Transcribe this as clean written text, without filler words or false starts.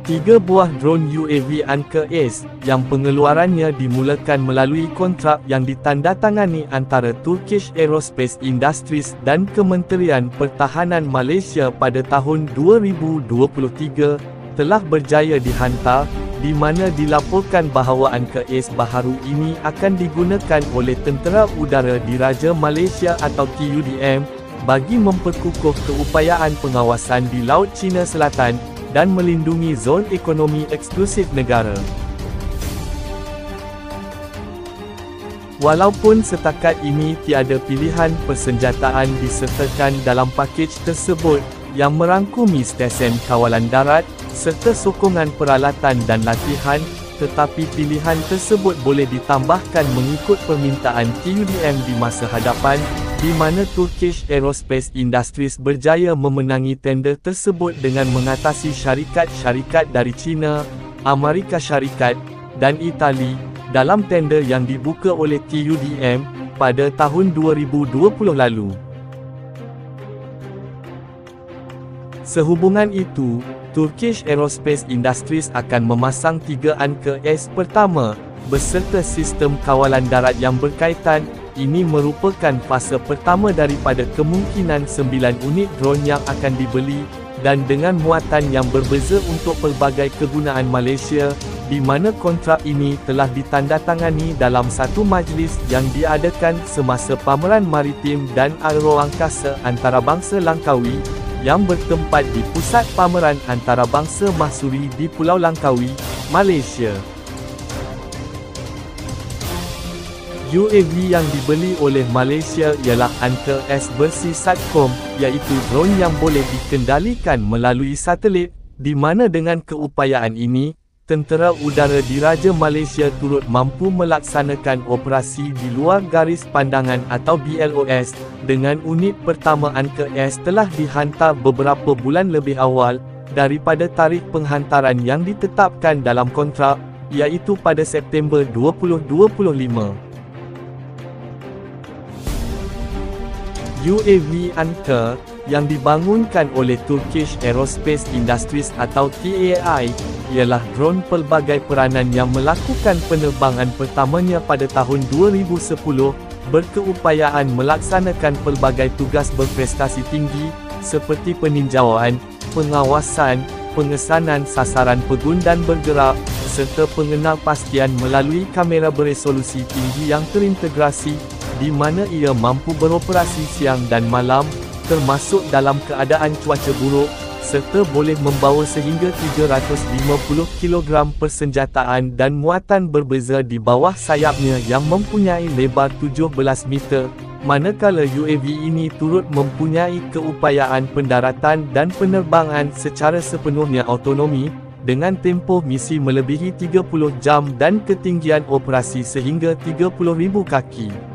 3 buah drone UAV Anka Ace, yang pengeluarannya dimulakan melalui kontrak yang ditandatangani antara Turkish Aerospace Industries dan Kementerian Pertahanan Malaysia pada tahun 2023, telah berjaya dihantar, di mana dilaporkan bahawa Anka Ace baharu ini akan digunakan oleh Tentera Udara Diraja Malaysia atau TUDM, bagi memperkukuh keupayaan pengawasan di Laut Cina Selatan, dan melindungi zon ekonomi eksklusif negara. Walaupun setakat ini tiada pilihan persenjataan disertakan dalam pakej tersebut, yang merangkumi stesen kawalan darat, serta sokongan peralatan dan latihan, tetapi pilihan tersebut boleh ditambahkan mengikut permintaan TUDM di masa hadapan, di mana Turkish Aerospace Industries berjaya memenangi tender tersebut dengan mengatasi syarikat-syarikat dari China, Amerika Syarikat, dan Itali, dalam tender yang dibuka oleh TUDM, pada tahun 2020 lalu. Sehubungan itu, Turkish Aerospace Industries akan memasang 3 Anka Ace pertama, beserta sistem kawalan darat yang berkaitan. Ini merupakan fasa pertama daripada kemungkinan 9 unit drone yang akan dibeli, dan dengan muatan yang berbeza untuk pelbagai kegunaan Malaysia, di mana kontrak ini telah ditandatangani dalam satu majlis yang diadakan semasa pameran maritim dan aeroangkasa antarabangsa Langkawi, yang bertempat di Pusat Pameran Antarabangsa Mahsuri di Pulau Langkawi, Malaysia. UAV yang dibeli oleh Malaysia ialah Anka Ace versi Satcom, iaitu drone yang boleh dikendalikan melalui satelit, di mana dengan keupayaan ini, Tentera Udara Diraja Malaysia turut mampu melaksanakan operasi di luar garis pandangan atau BLOS, dengan unit pertama Anka Ace telah dihantar beberapa bulan lebih awal, daripada tarikh penghantaran yang ditetapkan dalam kontrak, iaitu pada September 2025. UAV Anka, yang dibangunkan oleh Turkish Aerospace Industries atau TAI, ialah drone pelbagai peranan yang melakukan penerbangan pertamanya pada tahun 2010, berkeupayaan melaksanakan pelbagai tugas berprestasi tinggi, seperti peninjauan, pengawasan, pengesanan sasaran pegun dan bergerak, serta pengenalpastian melalui kamera beresolusi tinggi yang terintegrasi, di mana ia mampu beroperasi siang dan malam, termasuk dalam keadaan cuaca buruk, serta boleh membawa sehingga 350 kg persenjataan dan muatan berbeza di bawah sayapnya yang mempunyai lebar 17 meter, manakala UAV ini turut mempunyai keupayaan pendaratan dan penerbangan secara sepenuhnya autonomi, dengan tempoh misi melebihi 30 jam dan ketinggian operasi sehingga 30,000 kaki.